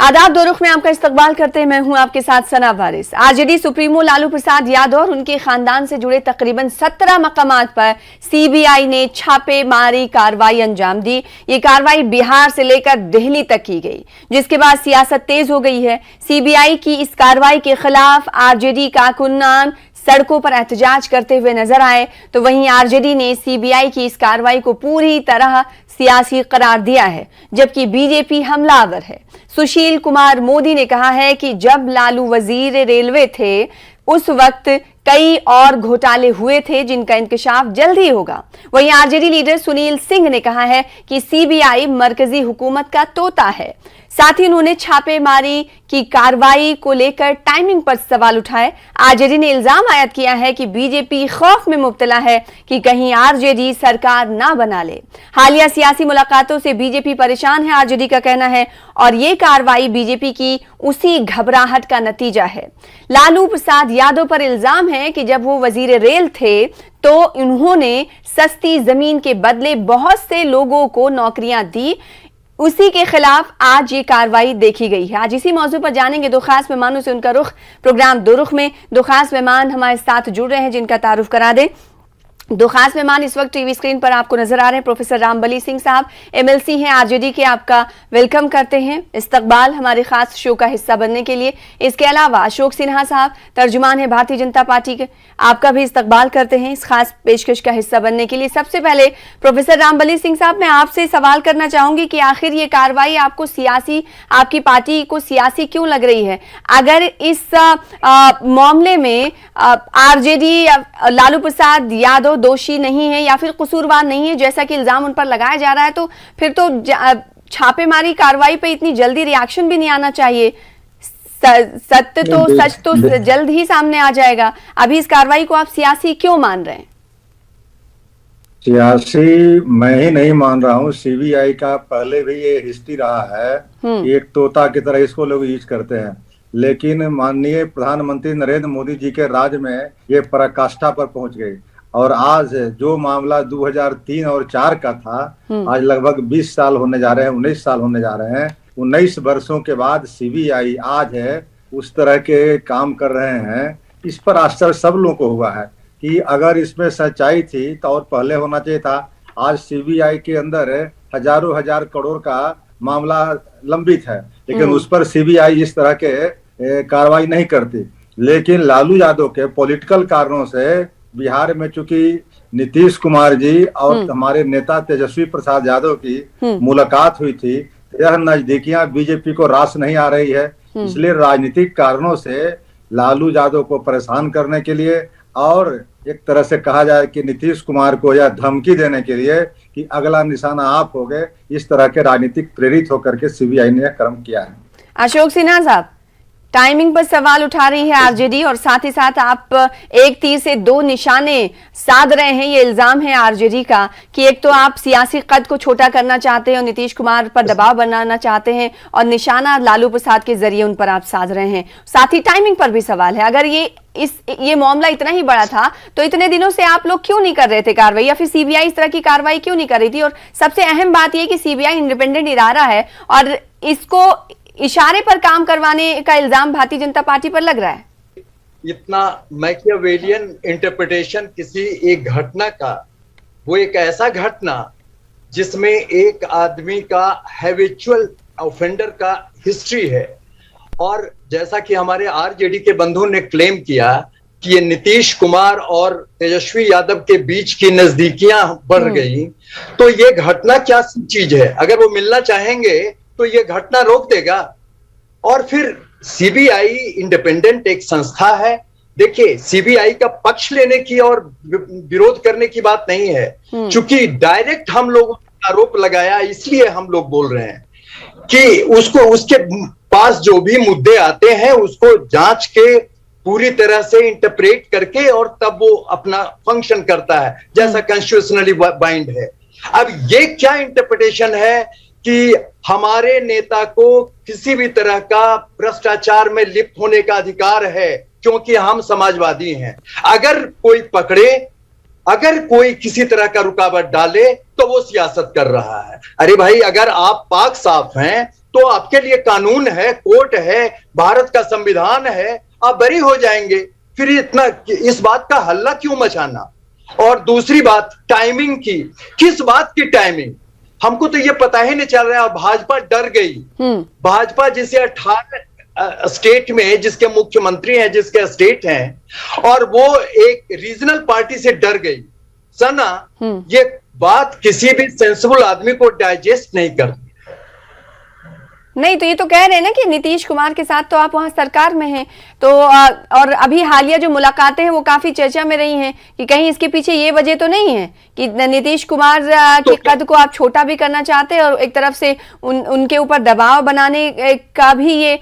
आदाब दो रुख में आपका इस्तकबाल करते हैं। मैं हूं आपके साथ सना वारिस। आरजेडी सुप्रीमो लालू प्रसाद यादव और उनके खानदान से जुड़े तकरीबन 17 मकामात पर सीबीआई ने छापेमारी कार्रवाई अंजाम दी। ये कार्रवाई बिहार से लेकर दिल्ली तक की गई, जिसके बाद सियासत तेज हो गई है। सीबीआई की इस कार्रवाई के खिलाफ आरजेडी कारकुनान सड़कों पर एहतजाज करते हुए नजर आए, तो वहीं आरजेडी ने सीबीआई की इस कार्रवाई को पूरी तरह सियासी करार दिया है, जबकि बीजेपी हमलावर है। सुशील कुमार मोदी ने कहा है कि जब लालू वजीर रेलवे थे उस वक्त कई और घोटाले हुए थे जिनका इंकशाफ जल्द ही होगा। वहीं आरजेडी लीडर सुनील सिंह ने कहा है कि सीबीआई मरकजी हुकूमत का तोता है। साथ ही उन्होंने छापेमारी की कार्रवाई को लेकर टाइमिंग पर सवाल उठाए। आरजेडी ने इल्जाम आयद किया है कि बीजेपी खौफ में मुब्तला है कि कहीं आरजेडी सरकार ना बना ले। हालिया सियासी मुलाकातों से बीजेपी परेशान है, आरजेडी का कहना है, और ये कार्रवाई बीजेपी की उसी घबराहट का नतीजा है। लालू प्रसाद यादव पर इल्जाम है कि जब वो वजीर रेल थे तो उन्होंने सस्ती जमीन के बदले बहुत से लोगों को नौकरियां दी। उसी के खिलाफ आज ये कार्रवाई देखी गई है। आज इसी मौजू पर जानेंगे दो खास मेहमानों से उनका रुख। प्रोग्राम दो रुख में दो खास मेहमान हमारे साथ जुड़ रहे हैं, जिनका तारुफ करा दें। दो खास मेहमान इस वक्त टीवी स्क्रीन पर आपको नजर आ रहे हैं। प्रोफेसर रामबली सिंह साहब एमएलसी हैं आरजेडी के, आपका वेलकम करते हैं, इस्तकबाल हमारे खास शो का हिस्सा बनने के लिए। इसके अलावा अशोक सिन्हा साहब तर्जुमान है भारतीय जनता पार्टी के, आपका भी इस्तकबाल करते हैं इस खास पेशकश का हिस्सा बनने के लिए। सबसे पहले प्रोफेसर रामबली सिंह साहब, मैं आपसे सवाल करना चाहूंगी कि आखिर ये कार्रवाई आपको सियासी, आपकी पार्टी को सियासी क्यों लग रही है? अगर इस मामले में आरजेडी लालू प्रसाद यादव दोषी नहीं है या फिर कसूरवार नहीं है, जैसा कि इल्जाम उन पर लगाया जा रहा है, तो फिर तो छापेमारी कार्रवाई पे इतनी जल्दी रिएक्शन भी नहीं आना चाहिए। सच तो जल्द ही सामने आ जाएगा। अभी इस कार्रवाई को आप सियासी क्यों मान रहे हैं? सियासी मैं ही नहीं मान रहा हूँ, सीबीआई का पहले भी ये हिस्ट्री रहा है, एक तोता की तरह इसको लोग यूज करते हैं। लेकिन माननीय प्रधानमंत्री नरेंद्र मोदी जी के राज में ये पराकाष्ठा पर पहुंच गई, और आज जो मामला 2003 और 4 का था, आज लगभग 20 साल होने जा रहे हैं, 19 साल होने जा रहे हैं। 19 वर्षों के बाद सीबीआई आज है उस तरह के काम कर रहे हैं। इस पर आश्चर्य सब लोगों को हुआ है कि अगर इसमें सच्चाई थी तो और पहले होना चाहिए था। आज सीबीआई के अंदर हजारों हजार करोड़ का मामला लंबित है, लेकिन उस पर सीबीआई इस तरह के कार्रवाई नहीं करती। लेकिन लालू यादव के पॉलिटिकल कारणों से बिहार में चूंकि नीतीश कुमार जी और हमारे नेता तेजस्वी प्रसाद यादव की मुलाकात हुई थी, यह नजदीकियां बीजेपी को रास नहीं आ रही है। इसलिए राजनीतिक कारणों से लालू यादव को परेशान करने के लिए, और एक तरह से कहा जाए कि नीतीश कुमार को यह धमकी देने के लिए कि अगला निशाना आप हो गए, इस तरह के राजनीतिक प्रेरित होकर के सीबीआई ने यह कर्म किया है। अशोक सिन्हा साहब, टाइमिंग पर सवाल उठा रही है आरजेडी, और साथ ही साथ आप एक तीर से दो निशाने साध रहे हैं। ये इल्जाम है आरजेडी का कि एक तो आप सियासी कद को छोटा करना चाहते हैं और नीतीश कुमार पर दबाव बनाना चाहते हैं, और निशाना लालू प्रसाद के जरिए उन पर आप साध रहे हैं। साथ ही टाइमिंग पर भी सवाल है। अगर ये मामला इतना ही बड़ा था तो इतने दिनों से आप लोग क्यों नहीं कर रहे थे कार्रवाई, या फिर सीबीआई इस तरह की कार्रवाई क्यों नहीं कर रही थी? और सबसे अहम बात यह कि सीबीआई इंडिपेंडेंट इदारा है और इसको इशारे पर काम करवाने का इल्जाम भारतीय जनता पार्टी पर लग रहा है। इतना मैकियावेलियन इंटरप्रिटेशन किसी एक घटना का, वो एक ऐसा घटना जिसमें एक आदमी का हैबिचुअल ऑफेंडर का हिस्ट्री है, और जैसा कि हमारे आरजेडी के बंधुओं ने क्लेम किया कि ये नीतीश कुमार और तेजस्वी यादव के बीच की नजदीकियां बढ़ गई, तो ये घटना क्या चीज है? अगर वो मिलना चाहेंगे तो ये घटना रोक देगा। और फिर सीबीआई इंडिपेंडेंट एक संस्था है। देखिए, सीबीआई का पक्ष लेने की और विरोध करने की बात नहीं है, क्योंकि डायरेक्ट हम लोगों ने आरोप लगाया, इसलिए हम लोग बोल रहे हैं कि उसके पास जो भी मुद्दे आते हैं उसको जांच के पूरी तरह से इंटरप्रेट करके और तब वो अपना फंक्शन करता है जैसा कॉन्स्टिट्यूशनली बाइंड है। अब ये क्या इंटरप्रिटेशन है कि हमारे नेता को किसी भी तरह का भ्रष्टाचार में लिप्त होने का अधिकार है क्योंकि हम समाजवादी हैं। अगर कोई पकड़े, अगर कोई किसी तरह का रुकावट डाले तो वो सियासत कर रहा है। अरे भाई, अगर आप पाक साफ हैं तो आपके लिए कानून है, कोर्ट है, भारत का संविधान है, आप बरी हो जाएंगे। फिर इतना इस बात का हल्ला क्यों मचाना? और दूसरी बात टाइमिंग की, किस बात की टाइमिंग? हमको तो ये पता ही नहीं चल रहा है। और भाजपा डर गई। भाजपा जिसे 18 स्टेट में जिसके मुख्यमंत्री हैं, जिसके स्टेट हैं, और वो एक रीजनल पार्टी से डर गई। सना, ये बात किसी भी सेंसिबल आदमी को डाइजेस्ट नहीं करती। नहीं तो ये तो कह रहे हैं ना कि नीतीश कुमार के साथ तो आप वहां सरकार में हैं, तो और अभी हालिया जो मुलाकातें हैं वो काफी चर्चा में रही हैं कि कहीं इसके पीछे ये वजह तो नहीं है कि नीतीश कुमार के कद को आप छोटा भी करना चाहते हैं और एक तरफ से उनके ऊपर दबाव बनाने का भी ये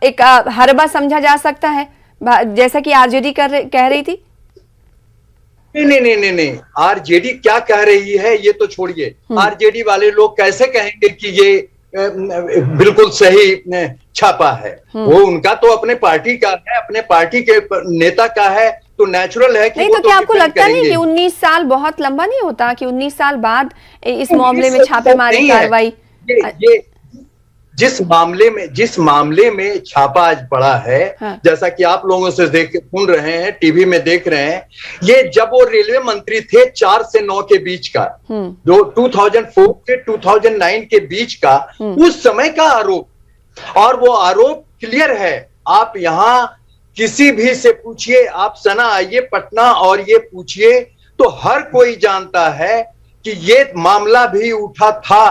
एक हरबा समझा जा सकता है, जैसा कि आरजेडी कह रही थी। नहीं, आरजेडी क्या कह रही है ये तो छोड़िए। आरजेडी वाले लोग कैसे कहेंगे कि ये बिल्कुल सही छापा है? वो उनका तो अपने पार्टी का है, अपने पार्टी के नेता का है, तो नेचुरल है कि नहीं, वो तो क्या आपको लगता नहीं कि 19 साल बहुत लंबा नहीं होता कि 19 साल बाद इस मामले में छापेमारी कार्रवाई? ये जिस मामले में छापा आज पड़ा है, हाँ। जैसा कि आप लोगों से सुन रहे हैं, टीवी में देख रहे हैं, ये जब वो रेलवे मंत्री थे 4 से 9 के बीच का, जो 2004 से 2009 के बीच का, उस समय का आरोप। और वो आरोप क्लियर है। आप यहाँ किसी भी से पूछिए, आप सना आइए पटना और ये पूछिए, तो हर कोई जानता है कि ये मामला भी उठा था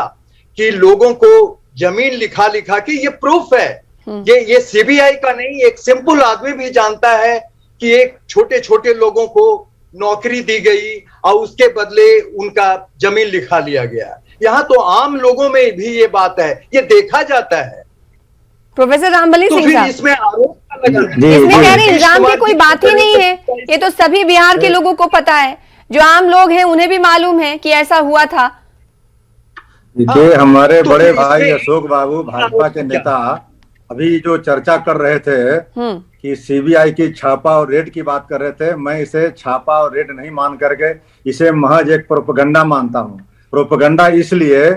कि लोगों को जमीन लिखा के, ये प्रूफ है। ये सीबीआई का नहीं, एक सिंपल आदमी भी जानता है कि एक छोटे छोटे लोगों को नौकरी दी गई और उसके बदले उनका जमीन लिखा लिया गया। यहाँ तो आम लोगों में भी ये बात है, ये देखा जाता है। प्रोफेसर रामबली सिंह साहब, इसमें आरोप इसमें कह रहे इल्जाम की कोई बात ही नहीं है। ये तो सभी बिहार के लोगों को पता है, जो आम लोग हैं उन्हें भी मालूम है कि ऐसा हुआ था। देखिए, हमारे बड़े भाई अशोक बाबू भाजपा के नेता अभी जो चर्चा कर रहे थे कि सीबीआई की छापा और रेड की बात कर रहे थे, मैं इसे छापा और रेड नहीं मान करके इसे महज एक प्रोपेगेंडा मानता हूँ। प्रोपेगेंडा इसलिए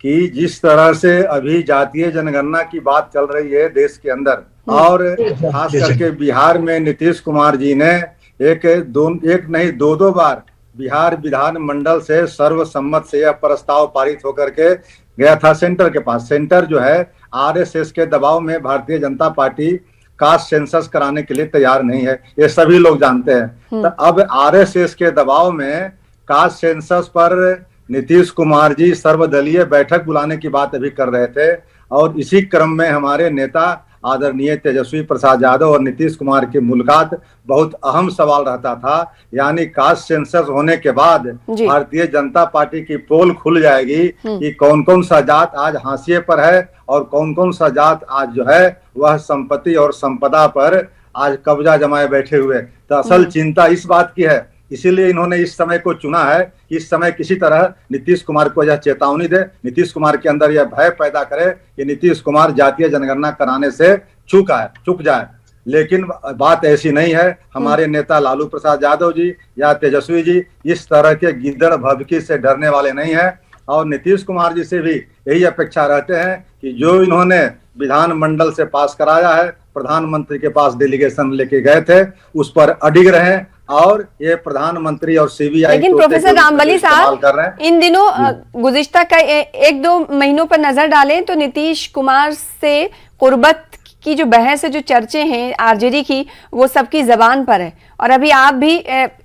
कि जिस तरह से अभी जातीय जनगणना की बात चल रही है देश के अंदर, और खास करके बिहार में नीतीश कुमार जी ने एक नहीं दो बार बिहार विधान मंडल से सर्वसम्मत से यह प्रस्ताव पारित होकर के गया था सेंटर के पास। सेंटर जो है आरएसएस के दबाव में Bharatiya Janata party caste census कराने के लिए तैयार नहीं है, ये सभी लोग जानते हैं। तो अब आरएसएस के दबाव में कास्ट सेंसस पर नीतीश कुमार जी सर्वदलीय बैठक बुलाने की बात अभी कर रहे थे, और इसी क्रम में हमारे नेता आदरणीय तेजस्वी प्रसाद यादव और नीतीश कुमार की मुलाकात बहुत अहम सवाल रहता था। यानी कास्ट सेंसस होने के बाद भारतीय जनता पार्टी की पोल खुल जाएगी कि कौन कौन सा जात आज हाशिए पर है और कौन कौन सा जात आज जो है वह संपत्ति और संपदा पर आज कब्जा जमाए बैठे हुए। तो असल चिंता इस बात की है, इसीलिए इन्होंने इस समय को चुना है कि इस समय किसी तरह नीतीश कुमार को यह चेतावनी दे, नीतीश कुमार के अंदर यह भय पैदा करे कि नीतीश कुमार जातीय जनगणना कराने से चूक जाए। लेकिन बात ऐसी नहीं है। हमारे नेता लालू प्रसाद यादव जी या तेजस्वी जी इस तरह के गिद्दड़ भभकी से डरने वाले नहीं है, और नीतीश कुमार जी से भी यही अपेक्षा रहते हैं कि जो इन्होंने विधानमंडल से पास कराया है, प्रधानमंत्री के पास डेलीगेशन लेके गए थे, उस पर अडिग रहे। और ये प्रधानमंत्री और सीबीआई, लेकिन प्रोफेसर रामबली साहब, इन दिनों गुज़िश्ता का 1-2 महीनों पर नजर डालें तो नीतीश कुमार से कुर्बत की जो बहस है, जो चर्चे हैं आरजेडी की, वो सबकी जबान पर है। और अभी आप भी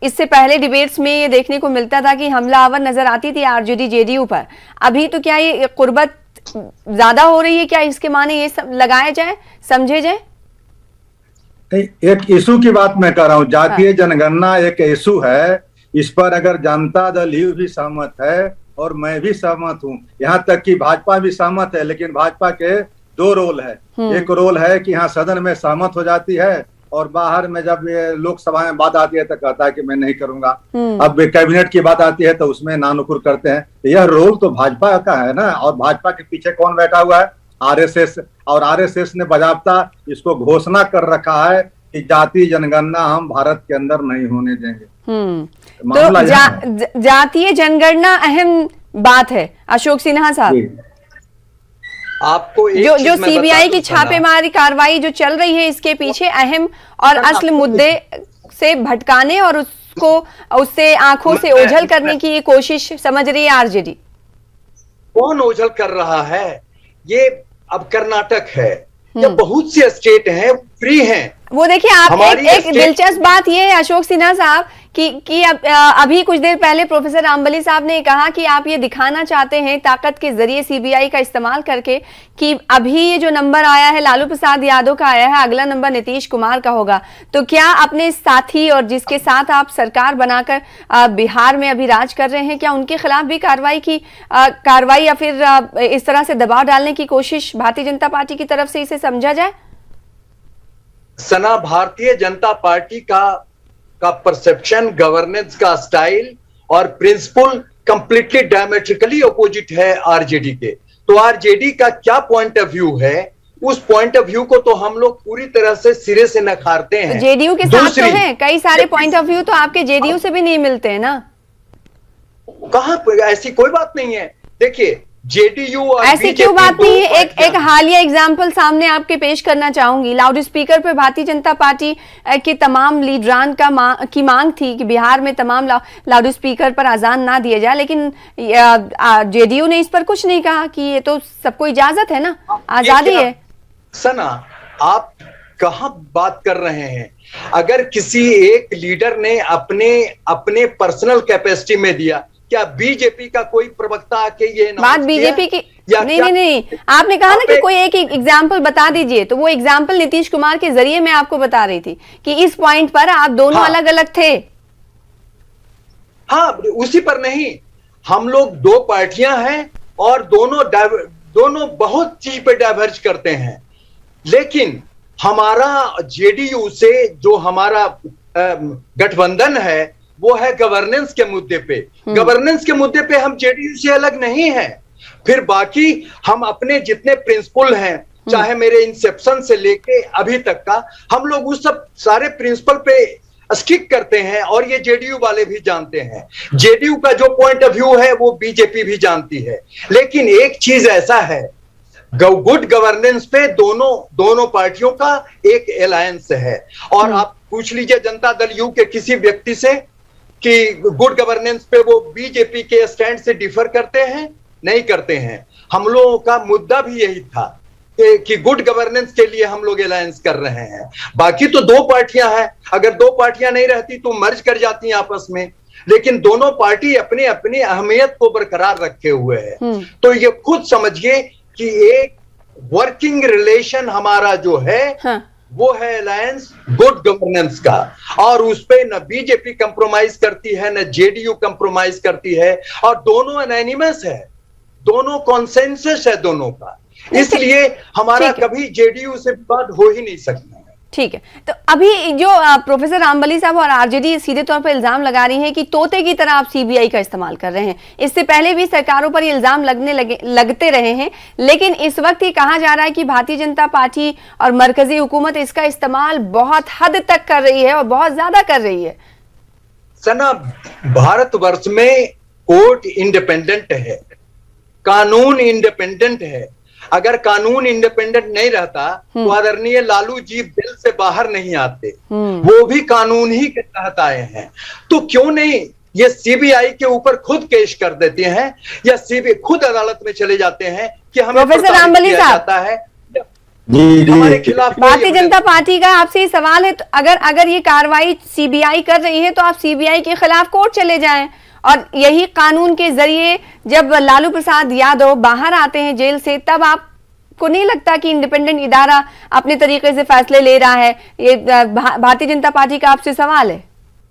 इससे पहले डिबेट्स में ये देखने को मिलता था कि हमलावर नजर आती थी आरजेडी जेडीयू पर। अभी तो क्या ये कुर्बत ज्यादा हो रही है? क्या इसके माने ये लगाए जाए, समझे जाए? एक इशू की बात मैं कर रहा हूँ। जातीय जनगणना एक इशू है, इस पर अगर जनता दल ही भी सहमत है और मैं भी सहमत हूँ, यहाँ तक कि भाजपा भी सहमत है। लेकिन भाजपा के 2 रोल है। एक रोल है कि यहाँ सदन में सहमत हो जाती है और बाहर में जब ये लोकसभा में बात आती है तो कहता है कि मैं नहीं करूंगा। अब कैबिनेट की बात आती है तो उसमें नानुकुर करते हैं। यह रोल तो भाजपा का है ना। और भाजपा के पीछे कौन बैठा हुआ है? आरएसएस। और आरएसएस ने बाकायदा इसको घोषणा कर रखा है कि जातीय जनगणना हम भारत के अंदर नहीं होने देंगे। तो जातीय जनगणना अहम बात है अशोक सिन्हा साहब। आपको एक जो चीज जो मैं सीबीआई बता की दूं सना, छापेमारी कार्रवाई जो चल रही है, इसके पीछे अहम और असल मुद्दे से भटकाने और उसको उससे आंखों से ओझल करने की ये कोशिश समझ रही है आरजेडी। कौन ओझल कर रहा है? ये अब कर्नाटक है या बहुत सी स्टेट हैं फ्री हैं। वो देखिए, आप हमारी एक स्टेट- दिलचस्प बात ये है अशोक सिन्हा साहब कि अभी कुछ देर पहले प्रोफेसर रामबली साहब ने कहा कि आप ये दिखाना चाहते हैं ताकत के जरिए सीबीआई का इस्तेमाल करके कि अभी ये जो नंबर आया है लालू प्रसाद यादव का आया है, अगला नंबर नीतीश कुमार का होगा। तो क्या अपने साथी और जिसके साथ आप सरकार बनाकर बिहार में अभी राज कर रहे हैं, क्या उनके खिलाफ भी कार्रवाई या फिर इस तरह से दबाव डालने की कोशिश भारतीय जनता पार्टी की तरफ से इसे समझा जाए? सना, भारतीय जनता पार्टी का परसेप्शन, गवर्नेंस का स्टाइल और प्रिंसिपल कंप्लीटली डायमेट्रिकली अपोजिट है आरजेडी के। तो आरजेडी का क्या पॉइंट ऑफ व्यू है, उस पॉइंट ऑफ व्यू को तो हम लोग पूरी तरह से सिरे से नकारते हैं। जेडीयू के साथ तो है, कई सारे पॉइंट ऑफ व्यू तो आपके जेडीयू से भी नहीं मिलते हैं ना। कहां पर ऐसी कोई बात नहीं है। देखिए, जेडीयू और ऐसी क्यों बात नहीं है? एक हालिया एग्जाम्पल सामने आपके पेश करना चाहूंगी। लाउड स्पीकर पर भारतीय जनता पार्टी के तमाम लीडरान की मांग थी कि बिहार में तमाम लाउड स्पीकर पर अजान ना दिया जाए, लेकिन जेडीयू ने इस पर कुछ नहीं कहा कि ये तो सबको इजाजत है ना, आजादी है। सना, आप कहां बात कर रहे हैं? अगर किसी एक लीडर ने अपने पर्सनल कैपेसिटी में दिया, क्या बीजेपी का कोई प्रवक्ता आके ये बात बीजेपी की नहीं, आपने कहा ना कि कोई एक एग्जाम्पल बता दीजिए, तो वो एग्जाम्पल नीतीश कुमार के जरिए मैं आपको बता रही थी कि इस पॉइंट पर आप दोनों अलग अलग थे। हाँ, उसी पर नहीं, हम लोग दो पार्टियां हैं और दोनों बहुत चीज पे डाइवर्ज करते हैं, लेकिन हमारा जेडीयू से जो हमारा गठबंधन है वो है गवर्नेंस के मुद्दे पे। गवर्नेंस के मुद्दे पे हम जेडीयू से अलग नहीं हैं। फिर बाकी हम अपने जितने प्रिंसिपल हैं, चाहे मेरे इंसेप्शन से लेके अभी तक का, हम लोग उस सब सारे प्रिंसिपल पे स्टिक करते हैं और ये जेडीयू वाले भी जानते हैं। जेडीयू का जो पॉइंट ऑफ व्यू है वो बीजेपी भी जानती है। लेकिन एक चीज ऐसा है, गुड गवर्नेंस पे दोनों पार्टियों का एक अलायंस है। और आप पूछ लीजिए जनता दल यू के किसी व्यक्ति से कि गुड गवर्नेंस पे वो बीजेपी के स्टैंड से डिफर करते हैं? नहीं करते हैं। हम लोगों का मुद्दा भी यही था कि गुड गवर्नेंस के लिए हम लोग अलायंस कर रहे हैं। बाकी तो दो पार्टियां हैं, अगर दो पार्टियां नहीं रहती तो मर्ज कर जाती आपस में, लेकिन दोनों पार्टी अपनी अपनी अहमियत को बरकरार रखे हुए हैं। तो ये खुद समझिए कि एक वर्किंग रिलेशन हमारा जो है, हाँ। वो है अलायंस गुड गवर्नेंस का, और उस पे न बीजेपी कंप्रोमाइज करती है न जेडीयू कंप्रोमाइज करती है, और दोनों एनानिमस है, दोनों कॉन्सेंसस है दोनों का। इसलिए हमारा कभी जेडीयू से विवाद हो ही नहीं सकता। ठीक है, तो अभी जो प्रोफेसर रामबली साहब और आरजेडी सीधे तौर पर इल्जाम लगा रही है कि तोते की तरह आप सीबीआई का इस्तेमाल कर रहे हैं। इससे पहले भी सरकारों पर ये इल्जाम लगते रहे हैं, लेकिन इस वक्त ये कहा जा रहा है कि भारतीय जनता पार्टी और मरकजी हुकूमत इसका इस्तेमाल बहुत हद तक कर रही है और बहुत ज्यादा कर रही है। सना, भारतवर्ष में कोर्ट इंडिपेंडेंट है, कानून इंडिपेंडेंट है। अगर कानून इंडिपेंडेंट नहीं रहता तो आदरणीय लालू जी बिल से बाहर नहीं आते, वो भी कानून ही के तहत आए हैं। तो क्यों नहीं ये सीबीआई के ऊपर खुद केस कर देते हैं या सीबीआई खुद अदालत में चले जाते हैं कि हमें प्रोफेसर रामबली साहब है हमारे खिलाफ। भारतीय जनता पार्टी का आपसे ये सवाल है, तो अगर ये कार्रवाई सीबीआई कर रही है तो आप सीबीआई के खिलाफ कोर्ट चले जाएं, और यही कानून के जरिए जब लालू प्रसाद यादव बाहर आते हैं जेल से, तब आपको नहीं लगता कि इंडिपेंडेंट इदारा अपने तरीके से फैसले ले रहा है? ये भारतीय जनता पार्टी का आपसे सवाल है।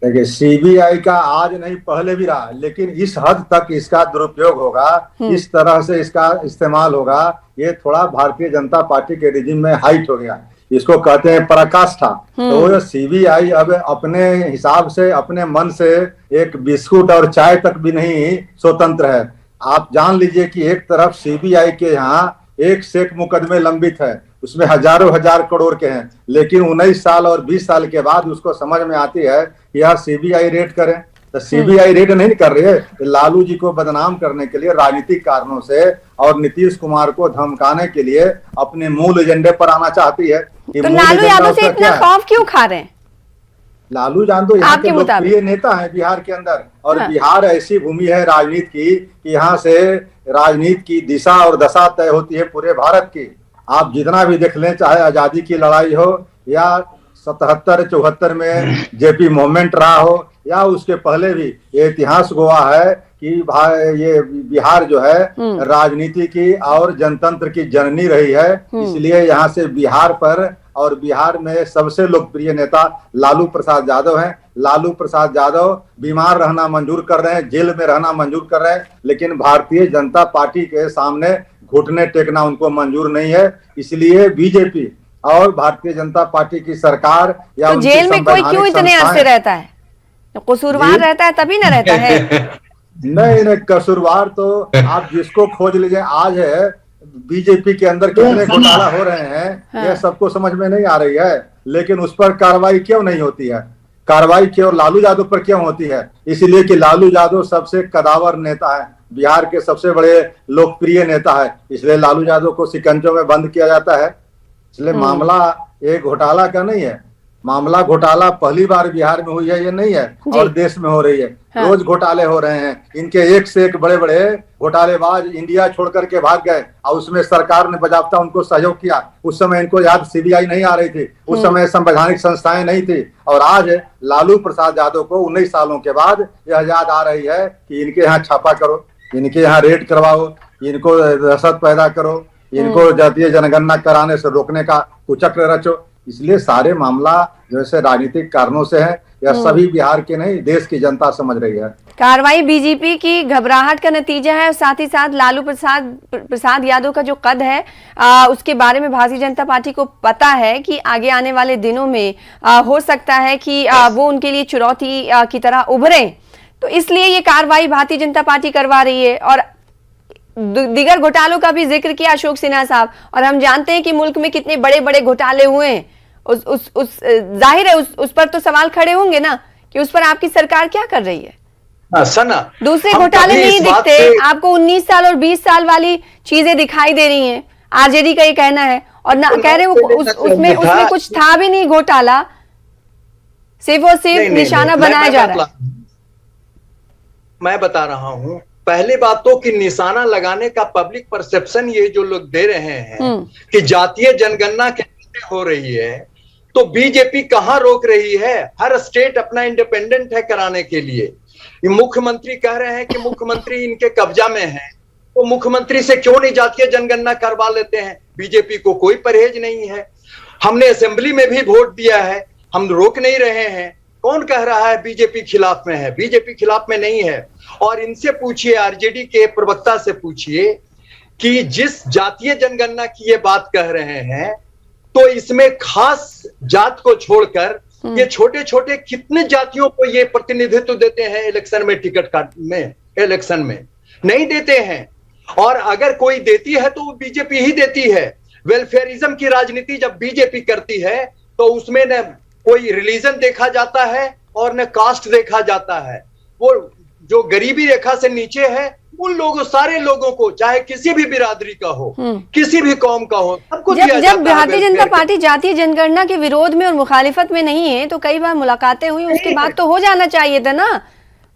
देखिए, सीबीआई का आज नहीं पहले भी रहा, लेकिन इस हद तक इसका दुरुपयोग होगा, इस तरह से इसका इस्तेमाल होगा, ये थोड़ा भारतीय जनता पार्टी के रिजिम में हाइट हो गया। इसको कहते हैं पराकाष्ठा। तो सीबीआई अब अपने हिसाब से, अपने मन से एक बिस्कुट और चाय तक भी नहीं स्वतंत्र है। आप जान लीजिए कि एक तरफ सीबीआई के यहाँ 1 से 1 मुकदमे लंबित है, उसमें हजारों हजार करोड़ के हैं, लेकिन 19 साल और 20 साल के बाद उसको समझ में आती है कि यार सीबीआई रेड करें। तो सीबीआई रेड नहीं कर रही है। लालू जी को बदनाम करने के लिए राजनीतिक कारणों से और नीतीश कुमार को धमकाने के लिए अपने मूल एजेंडे पर आना चाहती है। तो लालू यादव से इतना खौफ क्यों खा रहे हैं? लालू यादव यहाँ के लोकप्रिय नेता हैं बिहार के अंदर, और हाँ। बिहार ऐसी भूमि है राजनीति की कि यहाँ से राजनीति की दिशा और दशा तय होती है पूरे भारत की। आप जितना भी देख लें, चाहे आजादी की लड़ाई हो या 77-74 में जेपी मूवमेंट रहा हो या उसके पहले भी, ये इतिहास गवाह है कि ये बिहार जो है राजनीति की और जनतंत्र की जननी रही है। इसलिए यहाँ से बिहार पर और बिहार में सबसे लोकप्रिय नेता लालू प्रसाद यादव हैं। लालू प्रसाद यादव बीमार रहना मंजूर कर रहे हैं, जेल में रहना मंजूर कर रहे हैं, लेकिन भारतीय जनता पार्टी के सामने घुटने टेकना उनको मंजूर नहीं है। इसलिए बीजेपी और भारतीय जनता पार्टी की सरकार या तो जेल में कोई क्यों इतने अरसे रहता है? कसूरवार रहता है तभी ना रहता है। नहीं, कसूरवार तो आप जिसको खोज लीजिए। आज है बीजेपी के अंदर कितने घोटाला हो रहे हैं, यह सबको समझ में नहीं आ रही है, लेकिन उस पर कार्रवाई क्यों नहीं होती है? कार्रवाई क्यों लालू यादव पर क्यों होती है? इसलिए कि लालू यादव सबसे कदावर नेता है, बिहार के सबसे बड़े लोकप्रिय नेता है, इसलिए लालू यादव को शिकंजों में बंद किया जाता है। इसलिए मामला एक घोटाला का नहीं है। मामला घोटाला पहली बार बिहार में हुई है ये नहीं है, और देश में हो रही है। हाँ। रोज घोटाले हो रहे हैं। इनके एक से एक बड़े बड़े घोटालेबाज इंडिया छोड़ करके भाग गए, और उसमें सरकार ने बजाबता उनको सहयोग किया। उस समय इनको याद सीबीआई नहीं आ रही थी, उस समय संवैधानिक संस्थाएं नहीं थी, और आज लालू प्रसाद यादव को 19 सालों के बाद यह याद आ रही है कि इनके यहाँ छापा करो, इनके यहाँ रेड करवाओ, इनको दहशत पैदा करो, इनको जातीय जनगणना कराने से रोकने का कुचक्र रचो। इसलिए सारे मामला जैसे राजनीतिक कारणों से है, या सभी बिहार के नहीं देश की जनता समझ रही है। कार्रवाई बीजेपी की घबराहट का नतीजा है, और साथ ही साथ लालू प्रसाद यादव का जो कद है उसके बारे में भारतीय जनता पार्टी को पता है कि आगे आने वाले दिनों में हो सकता है कि वो उनके लिए चुनौती की तरह उभरे। तो इसलिए ये कार्रवाई भारतीय जनता पार्टी करवा रही है। और दीगर घोटालों का भी जिक्र किया अशोक सिन्हा साहब, और हम जानते हैं कि मुल्क में कितने बड़े बड़े घोटाले हुए हैं। जाहिर है उस पर तो सवाल खड़े होंगे ना कि उस पर आपकी सरकार क्या कर रही है। सना, दूसरे घोटाले नहीं दिखते आपको, 19 साल और 20 साल वाली चीजें दिखाई दे रही हैं, आरजेडी का ये कहना है। और ना कह रहे उसमें कुछ था भी नहीं घोटाला, सिर्फ और सिर्फ निशाना बनाया जा रहा है। मैं बता रहा हूं, पहली बात तो कि निशाना लगाने का पब्लिक परसेप्शन ये जो लोग दे रहे हैं कि जातीय जनगणना कैसे हो रही है, तो बीजेपी कहां रोक रही है? हर स्टेट अपना इंडिपेंडेंट है कराने के लिए। मुख्यमंत्री कह रहे हैं कि मुख्यमंत्री इनके कब्जा में है, तो मुख्यमंत्री से क्यों नहीं जातीय जनगणना करवा लेते हैं? बीजेपी को कोई परहेज नहीं है। हमने असेंबली में भी वोट दिया है, हम रोक नहीं रहे हैं। कौन कह रहा है बीजेपी खिलाफ में है? बीजेपी खिलाफ में नहीं है। और इनसे पूछिए, आरजेडी के प्रवक्ता से पूछिए कि जिस जातीय जनगणना की ये बात कह रहे हैं, तो इसमें खास जात को छोड़कर ये छोटे छोटे कितने जातियों को ये प्रतिनिधित्व देते हैं इलेक्शन में, टिकट काट में, इलेक्शन में नहीं देते हैं। और अगर कोई देती है तो वो बीजेपी ही देती है। वेलफेयरिज्म की राजनीति जब बीजेपी करती है तो उसमें न कोई रिलीजन देखा जाता है और न कास्ट देखा जाता है। वो जो गरीबी रेखा से नीचे है उन लोगों, सारे लोगों को, चाहे किसी भी बिरादरी का हो, किसी भी कौम का हो, सबको दिया जाता है। जब भारतीय जनता पार्टी जातीय जनगणना के विरोध में और मुखालिफत में नहीं है, तो कई बार मुलाकातें हुई, उसके बाद तो हो जाना चाहिए था ना,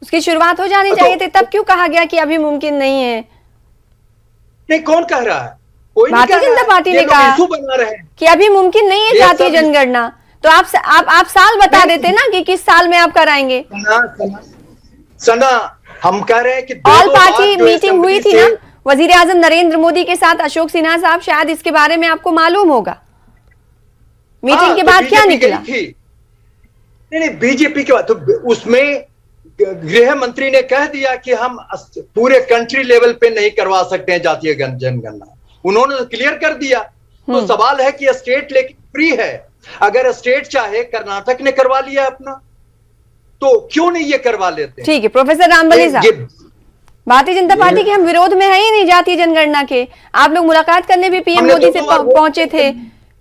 उसकी शुरुआत हो जानी चाहिए थी। तब क्यों कहा गया कि अभी मुमकिन नहीं है? नहीं, कौन कह रहा है? भारतीय जनता पार्टी ने कहा कि अभी मुमकिन नहीं है जातीय जनगणना। तो आप साल बता देते ना कि किस साल में आप कराएंगे। सना, हम कह रहे हैं कि ऑल पार्टी मीटिंग हुई थी ना वजीर आजम नरेंद्र मोदी के साथ, अशोक सिन्हा साहब, शायद इसके बारे में आपको मालूम होगा। मीटिंग के बाद क्या निकला? नहीं, बीजेपी के बाद तो उसमें गृह मंत्री ने कह दिया कि हम पूरे कंट्री लेवल पे नहीं करवा सकते हैं जातीय जनगणना। उन्होंने क्लियर कर दिया। तो सवाल है कि स्टेट लेकिन फ्री है। अगर स्टेट चाहे, कर्नाटक ने करवा लिया अपना, तो क्यों नहीं ये करवा लेते? ठीक है प्रोफेसर रामबली साहब, भारतीय जनता पार्टी के हम विरोध में है ही नहीं जातीय जनगणना के। आप लोग मुलाकात करने भी पीएम मोदी से पहुंचे थे,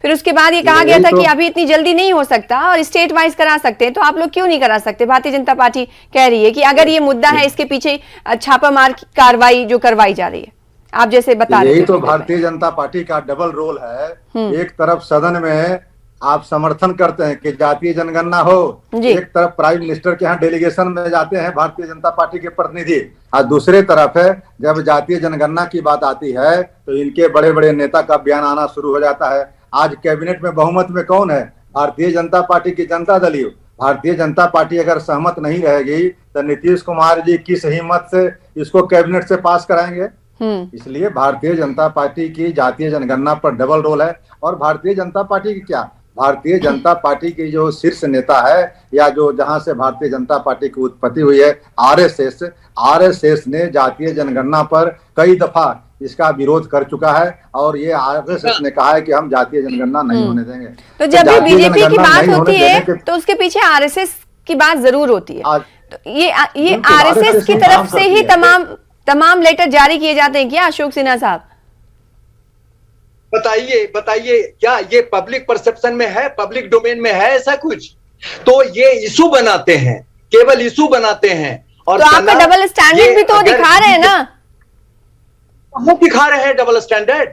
फिर उसके बाद ये कहा गया था तो कि अभी इतनी जल्दी नहीं हो सकता और स्टेट वाइज करा सकते हैं, तो आप लोग क्यों नहीं करा सकते? भारतीय जनता पार्टी कह रही है कि अगर ये मुद्दा है, इसके पीछे छापामार कार्रवाई जो करवाई जा रही है, आप जैसे बता रहे थे। यही तो भारतीय जनता पार्टी का डबल रोल है। एक तरफ सदन में आप समर्थन करते हैं कि जातीय जनगणना हो, एक तरफ प्राइम मिनिस्टर के यहाँ डेलीगेशन में जाते हैं भारतीय जनता पार्टी के प्रतिनिधि, और दूसरे तरफ है जब जातीय जनगणना की बात आती है तो इनके बड़े बड़े नेता का बयान आना शुरू हो जाता है। आज कैबिनेट में बहुमत में कौन है? भारतीय जनता पार्टी की जनता दल ही। भारतीय जनता पार्टी अगर सहमत नहीं रहेगी तो नीतीश कुमार जी किस हिम्मत से इसको कैबिनेट से पास कराएंगे? इसलिए भारतीय जनता पार्टी की जातीय जनगणना पर डबल रोल है। और भारतीय जनता पार्टी की क्या, भारतीय जनता पार्टी की जो शीर्ष नेता है या जो जहां से भारतीय जनता पार्टी की उत्पत्ति हुई है, आरएसएस ने जातीय जनगणना पर कई दफा इसका विरोध कर चुका है और ये आरएसएस ने कहा है कि हम जातीय जनगणना नहीं होने देंगे। तो जब भी बीजेपी की बात होती है तो उसके पीछे आरएसएस की बात जरूर होती है। तो ये आरएसएस की तरफ से ही तमाम लेटर जारी किए जाते हैं क्या अशोक सिन्हा साहब? बताइए क्या ये पब्लिक परसेप्शन में है, पब्लिक डोमेन में है ऐसा कुछ? तो ये इशू बनाते हैं, केवल इशू बनाते हैं। और तो आपका डबल स्टैंडर्ड भी तो दिखा रहे हैं ना? हम दिखा रहे हैं डबल स्टैंडर्ड।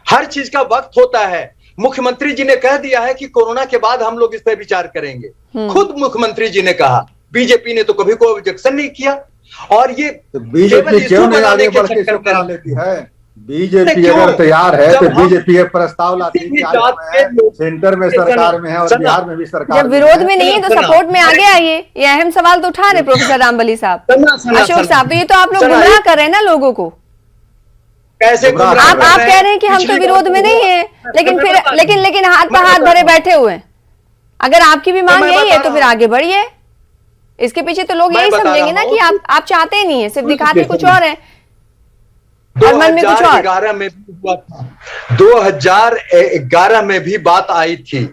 हर चीज का वक्त होता है। मुख्यमंत्री जी ने कह दिया है कि कोरोना के बाद हम लोग इस पर विचार करेंगे। खुद मुख्यमंत्री जी ने कहा, बीजेपी ने तो कभी कोई ऑब्जेक्शन नहीं किया। और ये बीजेपी क्यों नहीं आगे बढ़ के इसको करा लेती है? बीजेपी अगर तैयार है तो बीजेपी एक प्रस्ताव लाती है, सेंटर में सरकार में है और बिहार में भी सरकार। जब विरोध में नहीं है तो सपोर्ट में आगे आइए। ये अहम सवाल तो उठा रहे प्रोफेसर रामबली साहब। अशोक साहब, तो ये तो आप लोग गुमराह कर रहे हैं ना लोगों को। कैसे आप कह रहे हैं कि हम तो विरोध में नहीं है, लेकिन हाथ पर हाथ भरे बैठे हुए हैं। अगर आपकी भी मांग यही है तो फिर आगे बढ़िए। इसके पीछे तो लोग यही समझेंगे ना कि आप चाहते नहीं है, सिर्फ दिखाते कुछ और है और मन में कुछ और। 2011 में भी हुआ था, 2011 में भी बात आई थी,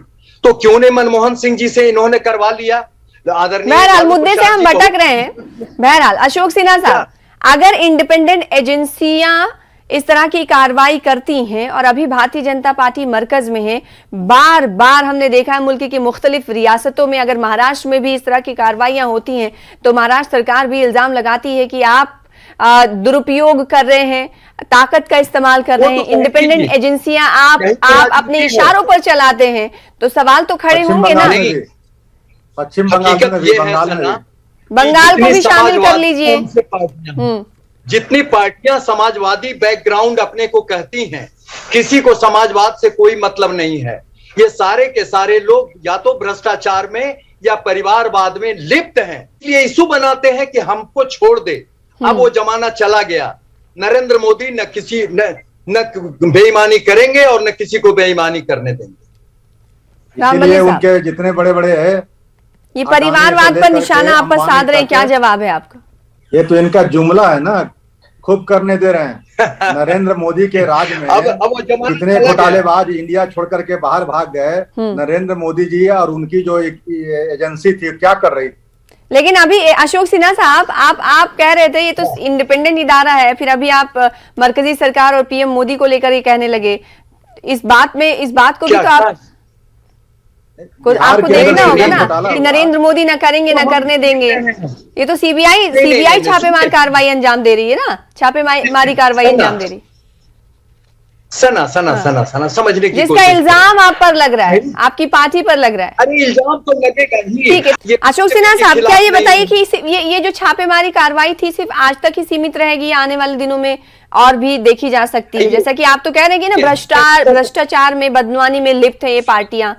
तो क्यों नहीं मनमोहन सिंह जी से इन्होंने करवा लिया? बहरहाल मुद्दे से हम भटक रहे हैं। बहरहाल अशोक सिन्हा साहब, अगर इंडिपेंडेंट एजेंसियां इस तरह की कार्रवाई करती हैं और अभी भारतीय जनता पार्टी मरकज में है, बार बार हमने देखा है मुल्क की मुख्तलिफ रियासतों में, अगर महाराष्ट्र में भी इस तरह की कार्रवाइयां होती हैं तो महाराष्ट्र सरकार भी इल्जाम लगाती है कि आप दुरुपयोग कर रहे हैं, ताकत का इस्तेमाल कर रहे हैं, इंडिपेंडेंट एजेंसियां आप अपने इशारों पर चलाते हैं, तो सवाल तो खड़े होंगे ना। पश्चिम बंगाल को भी शामिल कर लीजिए। जितनी पार्टियां समाजवादी बैकग्राउंड अपने को कहती हैं, किसी को समाजवाद से कोई मतलब नहीं है। ये सारे के सारे लोग या तो भ्रष्टाचार में या परिवारवाद में लिप्त हैं, इसलिए इशू बनाते हैं कि हमको छोड़ दे। अब वो जमाना चला गया। नरेंद्र मोदी न बेईमानी करेंगे और न किसी को बेईमानी करने देंगे। इसलिए उनके जितने बड़े बड़े हैं, ये परिवारवाद पर निशाना आप पर साध रहे हैं, क्या जवाब है आपका? ये तो इनका जुमला है ना, खूब करने दे रहे हैं। नरेंद्र मोदी के राज में कितने घोटालेबाज इंडिया छोड़ करके बाहर भाग गए। नरेंद्र मोदी जी और उनकी जो एजेंसी थी क्या कर रही? लेकिन अभी अशोक सिन्हा साहब, आप कह रहे थे ये तो इंडिपेंडेंट इदारा है, फिर अभी आप मरकजी सरकार और पीएम मोदी को लेकर ये कहने लगे। इस बात को भी तो आपको देखना होगा ना कि नरेंद्र मोदी ना करेंगे ना करने देंगे। ये तो सीबीआई छापेमार कार्रवाई अंजाम दे रही है ना, छापेमारी कार्रवाई अंजाम दे रही। सना समझने की जिसका इल्जाम आप पर लग रहा है, आपकी पार्टी पर लग रहा है। अरे इल्जाम तो लगेगा ही। ठीक है अशोक सिन्हा साहब, क्या ये बताइए कि ये जो छापेमारी कार्रवाई थी सिर्फ आज तक ही सीमित रहेगी या आने वाले दिनों में और भी देखी जा सकती है? जैसा कि आप तो कह रहे हैं कि ना भ्रष्टाचार में, बदनवानी में लिप्त है ये पार्टियां।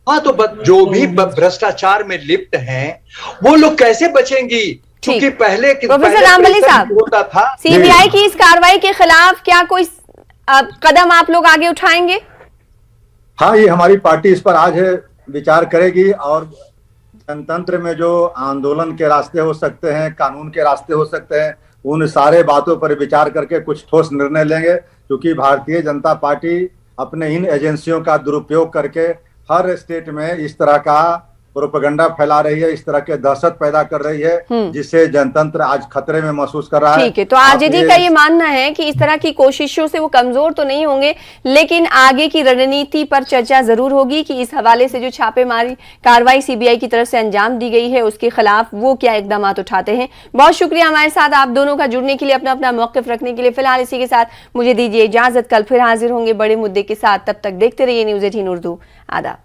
हाँ, तो जो भी भ्रष्टाचार में लिप्त हैं वो लोग कैसे बचेंगी? क्योंकि पहले प्रोफेसर रामबली साहब, होता था सीबीआई की इस कार्रवाई के खिलाफ क्या कोई कदम आप लोग आगे उठाएंगे? हाँ, ये हमारी पार्टी इस पर आज विचार करेगी और जनतंत्र में जो आंदोलन के रास्ते हो सकते हैं, कानून के रास्ते हो सकते हैं, उन सारे बातों पर विचार करके कुछ ठोस निर्णय लेंगे। क्योंकि भारतीय जनता पार्टी अपने इन एजेंसियों का दुरुपयोग करके हर स्टेट में इस तरह का प्रोपेगेंडा फैला रही है, इस तरह के दहशत पैदा कर रही है, जिससे जनतंत्र आज खतरे में महसूस कर रहा है। ठीक है, तो आरजेडी का ये मानना है कि इस तरह की कोशिशों से वो कमजोर तो नहीं होंगे, लेकिन आगे की रणनीति पर चर्चा जरूर होगी कि इस हवाले से जो छापेमारी कार्रवाई सीबीआई की तरफ से अंजाम दी गई है उसके खिलाफ वो क्या इकदाम उठाते हैं। बहुत शुक्रिया हमारे साथ आप दोनों का जुड़ने के लिए, अपना अपना मौक़िफ़ रखने के लिए। फिलहाल इसी के साथ मुझे दीजिए इजाजत, कल फिर हाजिर होंगे बड़े मुद्दे के साथ। तब तक देखते रहिए न्यूज़ 18 उर्दू। आदाब।